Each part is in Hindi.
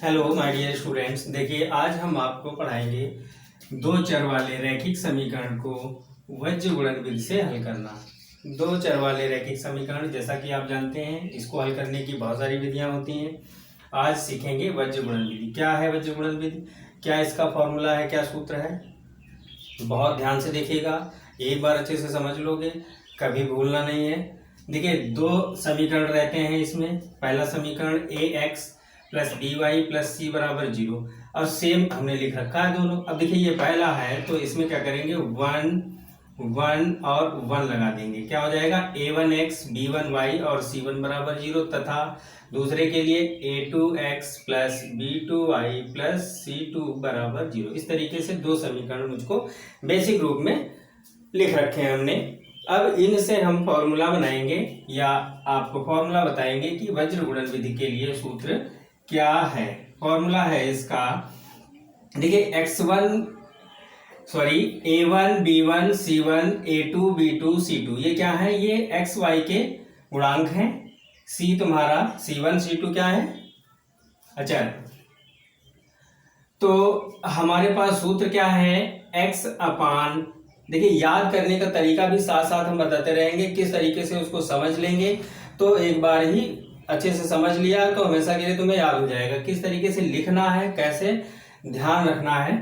Hello my dear students. देखिए आज हम आपको पढ़ाएंगे दो चर वाले रैखिक समीकरण को वज्र गुणन विधि से हल करना। दो चर वाले रैखिक समीकरण, जैसा कि आप जानते हैं, इसको हल करने की बहुत सारी विधियां होती हैं। आज सीखेंगे वज्र गुणन विधि। क्या है वज्र गुणन विधि, क्या इसका फॉर्मूला है, क्या सूत्र है, बहुत ध्यान से देखिएगा। एक बार अच्छे से समझ लोगे, कभी भूलना नहीं है। देखिए दो समीकरण रहते हैं इसमें। पहला समीकरण ax plus b y plus c बराबर 0, और सेम हमने लिख रखा है दोनों। अब देखिए ये पहला है तो इसमें क्या करेंगे, 1 और 1 लगा देंगे। क्या हो जाएगा, a1x b1y और c1 बराबर 0, तथा दूसरे के लिए a2x plus b2y plus c2 बराबर 0। इस तरीके से दो समीकरण मुझको बेसिक रूप में लिख रखे हैं हमने। अब इनसे हम फॉर्मूला बनाएंगे या आपको फॉर्मूला बताएंगे कि वज्र गुणन विधि के लिए सूत्र क्या है। फॉर्मूला है इसका, देखिए a1 b1 c1 a2 b2 c2, ये क्या है, ये x y के गुणांक हैं। c तुम्हारा c1 c2 क्या है, अचर। तो हमारे पास सूत्र क्या है, x अपान, देखिए याद करने का तरीका भी साथ साथ हम बताते रहेंगे, किस तरीके से उसको समझ लेंगे तो एक बार ही अच्छे से समझ लिया तो हमेशा के लिए तुम्हें याद हो जाएगा। किस तरीके से लिखना है, कैसे ध्यान रखना है,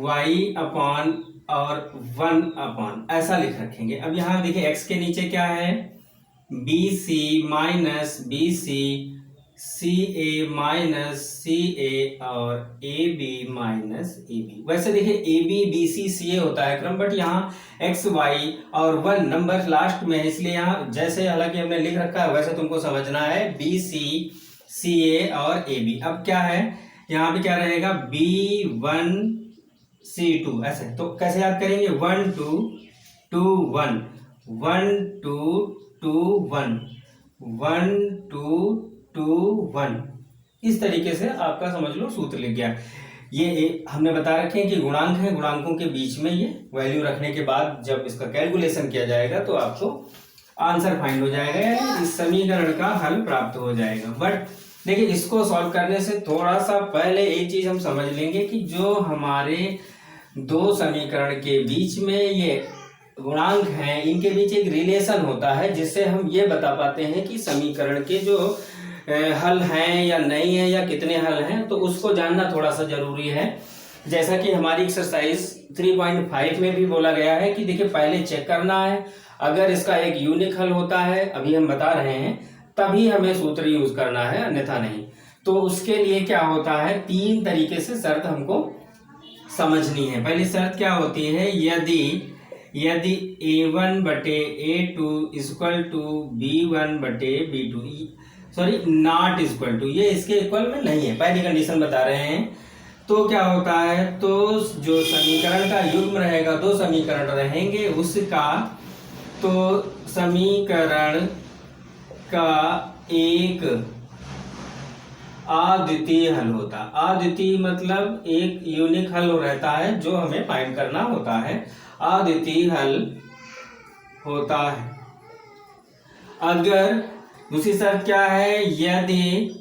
y अपान और 1 अपान ऐसा लिख रखेंगे। अब यहाँ देखिए x के नीचे क्या है, BC minus BC, CA minus CA और AB माइनस AB। वैसे देखिए AB BC CA होता है क्रम, बट यहाँ X Y और 1 नंबर लास्ट में है, इसलिए यहाँ जैसे हालांकि हमने लिख रखा है वैसे तुमको समझना है, BC CA और AB। अब क्या है, यहाँ पे क्या रहेगा, B1 C2 ऐसे। तो कैसे याद करेंगे, 1 2 2 1 1 2 2 1 1 2 2 1, इस तरीके से आपका समझ लो सूत्र लिख गया। ये हमने बता रखे हैं कि गुणांक है, गुणांकों के बीच में ये वैल्यू रखने के बाद जब इसका कैलकुलेशन किया जाएगा तो आपको आंसर फाइंड हो जाएगा, इस समीकरण का हल प्राप्त हो जाएगा। बट देखिए इसको सॉल्व करने से थोड़ा सा पहले एक चीज हम समझ लेंगे कि जो हमारे दो समीकरण के बीच में ये गुणांक हैं, इनके बीच एक रिलेशन होता है जिससे हम ये बता पाते हैं कि समीकरण के जो हल हैं या नहीं है या कितने हल हैं, तो उसको जानना थोड़ा सा जरूरी है। जैसा कि हमारी एक्सरसाइज 3.5 में भी बोला गया है कि देखिए पहले चेक करना है, अगर इसका एक यूनिक हल होता है, अभी हम बता रहे हैं, तभी हमें सूत्र यूज करना है, अन्यथा नहीं। तो उसके लिए क्या होता है, 3 तरीके से शर्त हमको समझनी है। पहली शर्त क्या होती है, यदि a1 बटे a2 इक्वल टू b1 बटे b2, नॉट इक्वल टू, ये इसके इक्वल में नहीं है, पहली कंडीशन बता रहे हैं। तो क्या होता है, तो जो समीकरण का युग्म रहेगा, दो समीकरण रहेंगे उसका, तो समीकरण का एक अद्वितीय हल होता है। अद्वितीय मतलब एक यूनिक हल रहता है जो हमें फाइंड करना होता है, अद्वितीय हल होता है। अगर दूसरी शर्त क्या है, यदि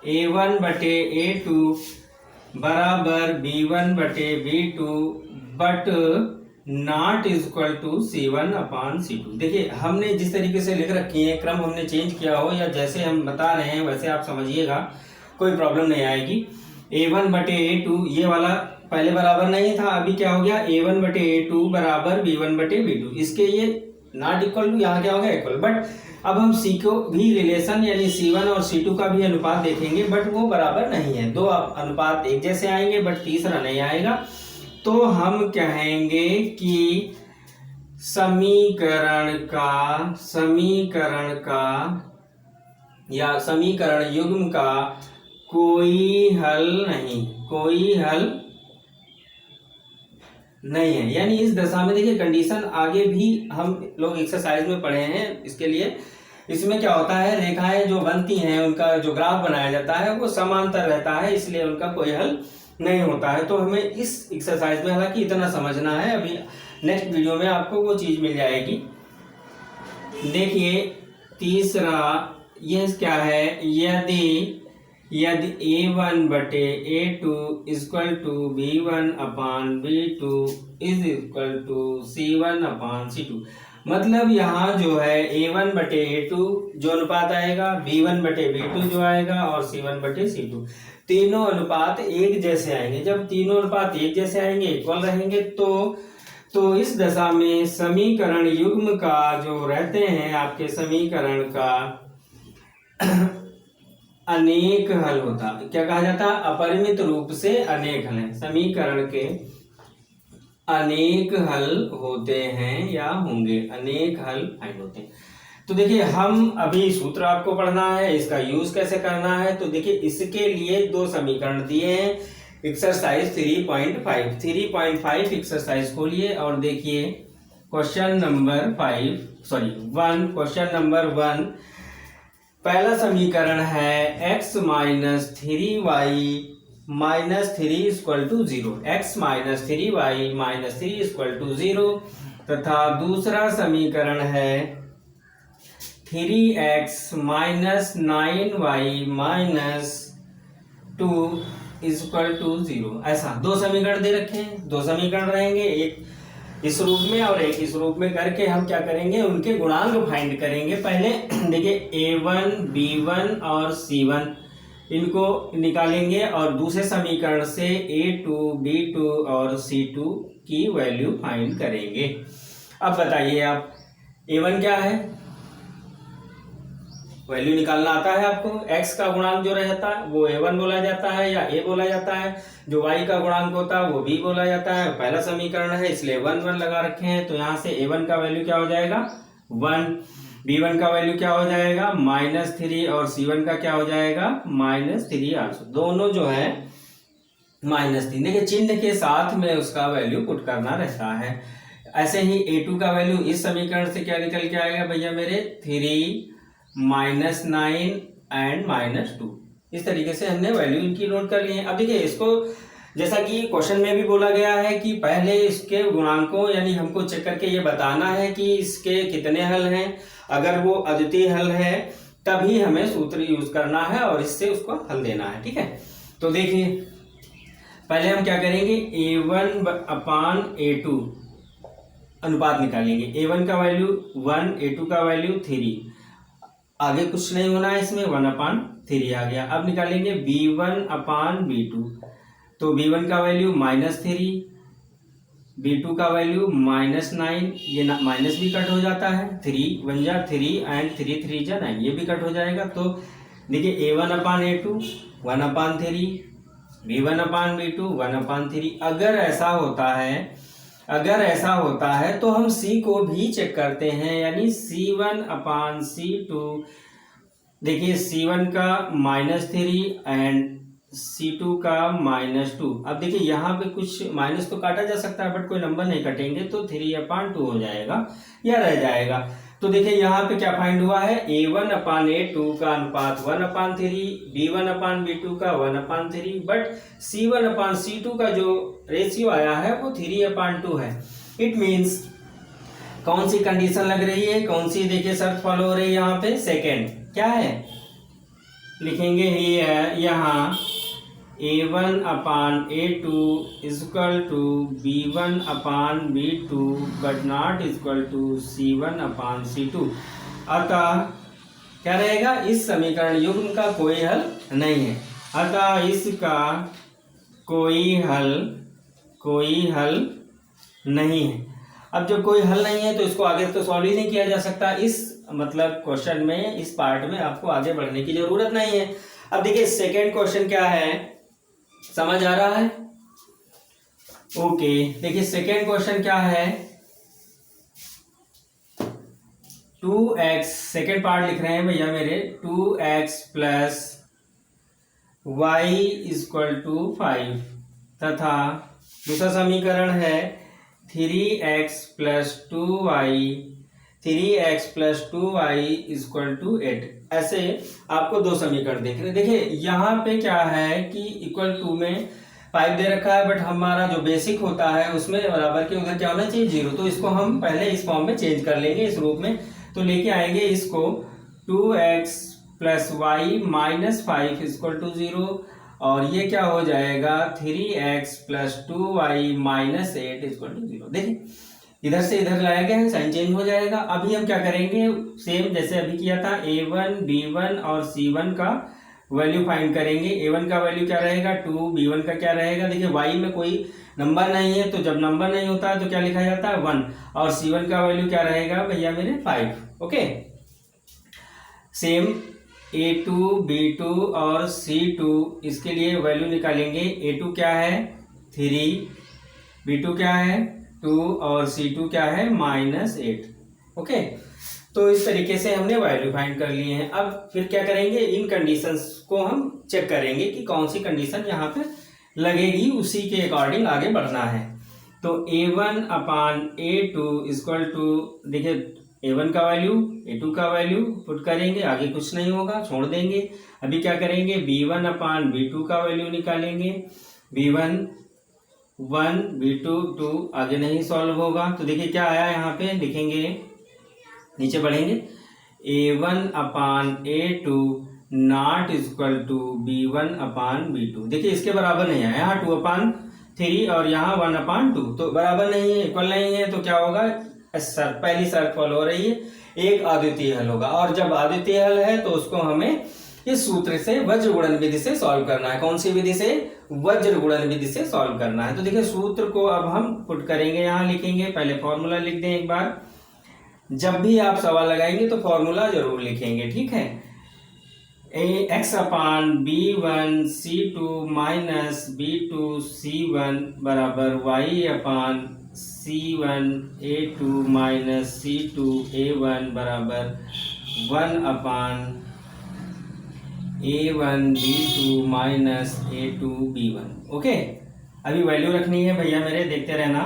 a1 बटे a2 बराबर b1 बटे b2 but not equal to c1 upon c2। देखिए हमने जिस तरीके से लिख रखी है, क्रम हमने चेंज किया हो या जैसे हम बता रहे हैं वैसे आप समझिएगा, कोई प्रॉब्लम नहीं आएगी। a1 बटे a2 ये वाला पहले बराबर नहीं था, अभी क्या हो गया, a1 बटे a2 बराबर b1 बटे b2, इसके ये नॉट इक्वल टू, यहाँ क्या हो गया, इक्वल। बट अब हम C को भी रिलेशन यानी C1 और C2 का भी अनुपात देखेंगे, बट वो बराबर नहीं है, दो अनुपात एक जैसे आएंगे बट तीसरा नहीं आएगा। तो हम कहेंगे कि समीकरण या समीकरण युग्म का कोई हल नहीं है। यानी इस दशा में देखिए कंडीशन आगे भी हम लोग एक्सरसाइज में पढ़े हैं, इसके लिए इसमें क्या होता है, रेखाएं जो बनती हैं उनका जो ग्राफ बनाया जाता है वो समांतर रहता है, इसलिए उनका कोई हल नहीं होता है। तो हमें इस एक्सरसाइज में हालांकि इतना समझना है, अभी नेक्स्ट वीडियो में आपको वो चीज मिल जाएगी। देखिए तीसरा ये क्या है, यदि यदि A1/A2 equal to B1/B2 is equal to C1/C2। मतलब यहाँ जो है A1/A2 जो अनुपात आएगा, B1/B2 जो आएगा और C1/C2, तीनों अनुपात एक जैसे आएंगे। जब तीनों अनुपात एक जैसे आएंगे, इक्वल रहेंगे, तो इस दशा में समीकरण युग्म का जो रहते हैं आपके समीकरण का अनेक हल होता। क्या कहा जाता है? अपरिमित रूप से अनेक हल है, समीकरण के अनेक हल होते हैं या होंगे, अनेक हल फाइंड होते हैं। तो देखिए हम अभी सूत्र आपको पढ़ना है, इसका यूज कैसे करना है। तो देखिए इसके लिए दो समीकरण दिए हैं। एक्सरसाइज 3.5 एक्सरसाइज खोलिए और देखिए क्वेश्चन नंबर 1। क्वेश्चन नंबर 1, पहला समीकरण है x minus 3y minus 3 equal to 0, x minus 3y minus 3 equal to 0, तथा दूसरा समीकरण है 3x minus 9y minus 2 equal to 0। ऐसा दो समीकरण दे रखे हैं, दो समीकरण रहेंगे, एक इस रूप में और एक इस रूप में करके हम क्या करेंगे, उनके गुणांक फाइंड करेंगे। पहले देखिए A1, B1 और C1 इनको निकालेंगे और दूसरे समीकरण से A2, B2 और C2 की वैल्यू फाइंड करेंगे। अब बताइए आप A1 क्या है, वैल्यू निकालना आता है आपको। x का गुणांक जो रहता है वो A1 बोला जाता है या A बोला जाता है, जो y का गुणांक होता है वो B बोला जाता है। पहला समीकरण है इसलिए 1 लगा रखे हैं, तो यहाँ से A1 का वैल्यू क्या हो जाएगा 1, B1 का वैल्यू क्या हो जाएगा -3 और C1 का क्या हो जाएगा -3 आंसर, दोनों जो है -3। देखिए चिन्ह के साथ में उसका वैल्यू पुट करना रहता है। ऐसे ही A2 का वैल्यू इस समीकरण से क्या निकल के आएगा भैया मेरे 3 -9 एंड -2। इस तरीके से हमने वैल्यू इनकी नोट कर ली है। अब देखिए इसको जैसा कि क्वेश्चन में भी बोला गया है कि पहले इसके गुणांकों यानी हमको चेक करके ये बताना है कि इसके कितने हल हैं। अगर वो अद्वितीय हल है तभी हमें सूत्र यूज करना है और इससे उसको हल देना है, ठीक है। तो देखिए पहले हम क्या करेंगे, A1/A2 अनुपात निकालेंगे। A1 का वैल्यू 1, A2 का वैल्यू 3, आगे कुछ नहीं होना है इसमें, 1/3 आ गया। अब निकालेंगे B1/B2, तो B1 का वैल्यू -3, B2 का वैल्यू -9, ये माइनस भी कट हो जाता है, 3 1 जा 3 एंड 3 3 जा 9, ये भी कट हो जाएगा। तो देखिए A1/A2 1/3, B1/B2 1/3। अगर ऐसा होता है तो हम C को भी चेक करते हैं, यानी C1/C2। देखिए C1 का -3 एंड C2 का -2। अब देखिए यहाँ पे कुछ माइनस तो काटा जा सकता है बट कोई नंबर नहीं कटेंगे, तो 3/2 हो जाएगा या रह जाएगा। तो देखिए यहाँ पे क्या फाइंड हुआ है, A1/A2 का अनुपात 1/3, B1/B2 का 1/3, बट C1/C2 का जो रेशियो आया है वो 3/2 है। इट मीन्स कौन सी कंडीशन लग रही है, कौन सी देखिए शर्त फॉलो हो रही है यहाँ पे, सेकेंड क्या है लिखेंगे ही है यहाँ A1/A2 equal to B1/B2 but not equal to C1/C2। अतः क्या रहेगा, इस समीकरण युग्म का कोई हल नहीं है, अतः इसका कोई हल नहीं है। अब जब कोई हल नहीं है तो इसको आगे तो सॉल्व ही नहीं किया जा सकता। इस मतलब क्वेश्चन में, इस पार्ट में आपको आगे बढ़ने की जरूरत नहीं है। अब देखिए सेकेंड क्वेश्चन क्या है, समझ आ रहा है? ओके, देखिए सेकेंड क्वेश्चन क्या है, 2x, सेकेंड पार्ट लिख रहे हैं भैया मेरे, 2x plus y equal to 5, तथा दूसरा समीकरण है 3x plus 2y equal to 8। ऐसे आपको दो समीकरण देख रहे हैं। देखिए यहाँ पे क्या है कि इक्वल टू में 5 दे रखा है, बट हमारा जो बेसिक होता है उसमें बराबर के उधर क्या होना चाहिए 0, तो इसको हम पहले इस फॉर्म में चेंज कर लेंगे, इस रूप में। तो लेके आएंगे इसको 2x plus y minus 5 equal to 0, और ये क्या हो जाएगा 3x plus 2y minus 8 equal to 0। देखिए इधर से इधर लाया गया है, साइन चेंज हो जाएगा। अभी हम क्या करेंगे, सेम जैसे अभी किया था, a1 b1 और c1 का वैल्यू फाइंड करेंगे। a1 का वैल्यू क्या रहेगा 2, b1 का क्या रहेगा, देखिए y में कोई नंबर नहीं है, तो जब नंबर नहीं होता है तो क्या लिखा जाता है 1, और c1 का वैल्यू क्या रहेगा भैया मेरे 5। ओके, सेम a2 b2 और c2, इसके लिए वैल्यू निकालेंगे। a2 क्या है 3, b2 क्या है 2 और c2 क्या है -8। ओके, तो इस तरीके से हमने वैल्यू फाइंड कर लिए हैं। अब फिर क्या करेंगे, इन कंडीशंस को हम चेक करेंगे कि कौन सी कंडीशन यहाँ पे लगेगी, उसी के अकॉर्डिंग आगे बढ़ना है। तो a1 upon a2 equal to, देखिए a1 का वैल्यू a2 का वैल्यू पुट करेंगे, आगे कुछ नहीं होगा, छोड़ देंगे। अभी क्या करेंगे, b1 अपान b2 का वैल्यू निकालेंगे। b1 1, b2 2, आगे नहीं सॉल्व होगा। तो देखिए क्या आया, यहाँ पे लिखेंगे, नीचे बढ़ेंगे, a1 upon a2 not equal to b1 upon b2। देखिए इसके बराबर नहीं है, यहाँ 2 अपान 3 और यहाँ 1 अपान 2, तो बराबर नहीं है, इक्वल नहीं है, तो क्या होगा, पहली शर्त फॉलो हो रही है, एक अद्वितीय हल होगा। और जब अद्वितीय हल है तो उसको हमें इस सूत्र से वज्र गुणन विधि से सॉल्व करना है। कौन सी विधि से, वज्र गुणन विधि से सॉल्व करना है। तो देखिए सूत्र को अब हम पुट करेंगे, यहाँ लिखेंगे, पहले फॉर्मूला लिख दें एक बार। जब भी आप सवाल लगाएंगे तो फॉर्मूला जरूर लिखेंगे, ठीक है। x अपान b1 c2 minus b2 c1 बराबर y अपान c1 a2 minus c2 a1 बराबर 1 अपान a1 b2 minus a2 b1। Okay, अभी वैल्यू रखनी है भैया मेरे, देखते रहना।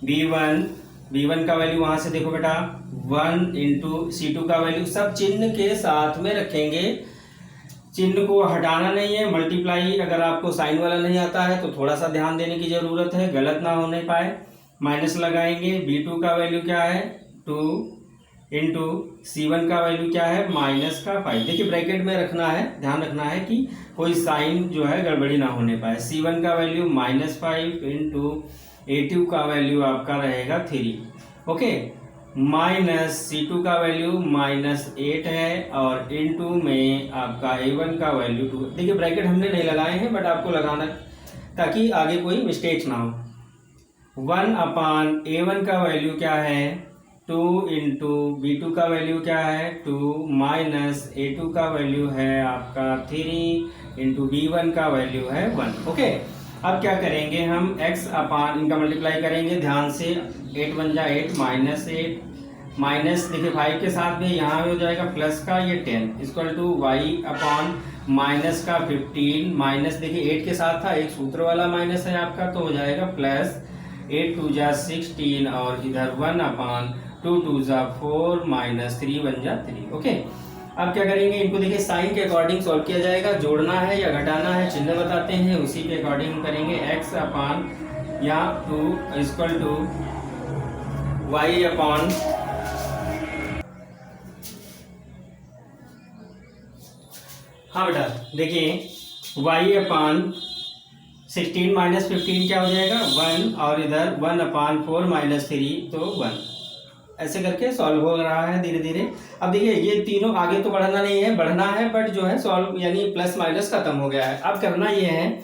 b1 का वैल्यू वहां से देखो बेटा 1 इंटू c2 का वैल्यू, सब चिन्ह के साथ में रखेंगे, चिन्ह को हटाना नहीं है। मल्टीप्लाई अगर आपको साइन वाला नहीं आता है तो थोड़ा सा ध्यान देने की जरूरत है, गलत ना होने पाए। माइनस लगाएंगे, b2 का वैल्यू क्या है 2 इंटू c1 का वैल्यू क्या है -5। देखिए ब्रैकेट में रखना है, ध्यान रखना है कि कोई साइन जो है गड़बड़ी ना होने पाए। c1 का वैल्यू -5 इंटू a2 का वैल्यू आपका रहेगा 3। ओके, माइनस c2 का वैल्यू -8 है, और इनटू में आपका a1 का वैल्यू 2। देखिए ब्रैकेट हमने नहीं लगाए हैं, बट आपको लगाना ताकि आगे कोई मिस्टेक ना हो। 1 अपान a1 का वैल्यू क्या है 2 इंटू b2 का वैल्यू क्या है 2, माइनस a2 का वैल्यू है आपका 3 इंटू b1 का वैल्यू है 1। ओके, अब क्या करेंगे हम x अपान, इनका मल्टीप्लाई करेंगे ध्यान से, 8 बन जाए 8 -8 माइनस, देखिए 5 के साथ में यहाँ हो जाएगा प्लस का ये 10 equal to y upon minus का 15 माइनस, देखिए 8 के साथ था, एक सूत्र वाला माइनस है आपका, तो हो जाएगा प्लस 8 2 जा 16, और इधर 1 अपान 2 2 जा 4 माइनस 3 बन जा 3। ओके, अब क्या करेंगे, इनको देखिए साइन के अकॉर्डिंग सॉल्व किया जाएगा, जोड़ना है या घटाना है चिन्ह बताते हैं, उसी के अकॉर्डिंग करेंगे। x अपान या 2 इक्वल टू y अपान, हाँ बेटा देखिए y अपान 16 माइनस 15 क्या हो जाएगा 1, और इधर 1 अपान 4 माइनस 3 तो 1। ऐसे करके सॉल्व हो रहा है धीरे धीरे। अब देखिए ये तीनों आगे तो बढ़ना नहीं है, बढ़ना है, बट जो है सॉल्व यानी प्लस माइनस खत्म हो गया है। अब करना ये है,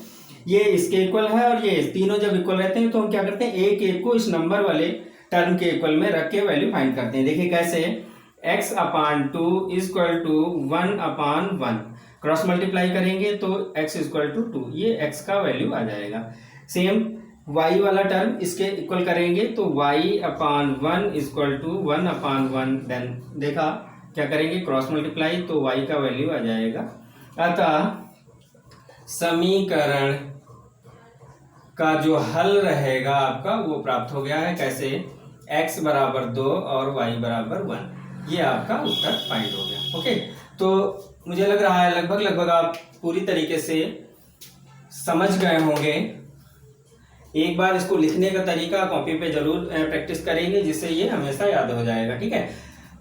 ये इसके इक्वल है और ये तीनों जब इक्वल रहते हैं तो हम क्या करते हैं, एक एक को इस नंबर वाले टर्म के इक्वल में रख के वैल्यू फाइंड करते हैं। देखिए कैसे, x upon 2 equal to 1 upon 1, cross multiply करेंगे तो x इक्वल टू 2, ये x का वैल्यू आ जाएगा। सेम y वाला टर्म इसके इक्वल करेंगे तो y upon 1 equal to 1 upon 1, then देखा क्या करेंगे क्रॉस मल्टीप्लाई तो y का वैल्यू आ जाएगा। अतः समीकरण का जो हल रहेगा आपका वो प्राप्त हो गया है। कैसे, x बराबर 2 और y बराबर 1, ये आपका उत्तर फाइंड हो गया। ओके, तो मुझे लग रहा है लगभग आप पूरी तरीके से समझ गए होंगे। एक बार इसको लिखने का तरीका कॉपी पे जरूर प्रैक्टिस करेंगे, जिससे ये हमेशा याद हो जाएगा। ठीक है,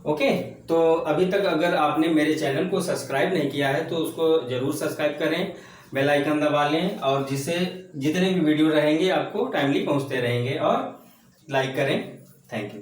ओके, तो अभी तक अगर आपने मेरे चैनल को सब्सक्राइब नहीं किया है तो उसको जरूर सब्सक्राइब करें, बेल आइकन दबा लें, और जिससे जितने भी वीडियो रहेंगे आपको टाइमली पहुंचते रहेंगे, और लाइक करें। Thank you.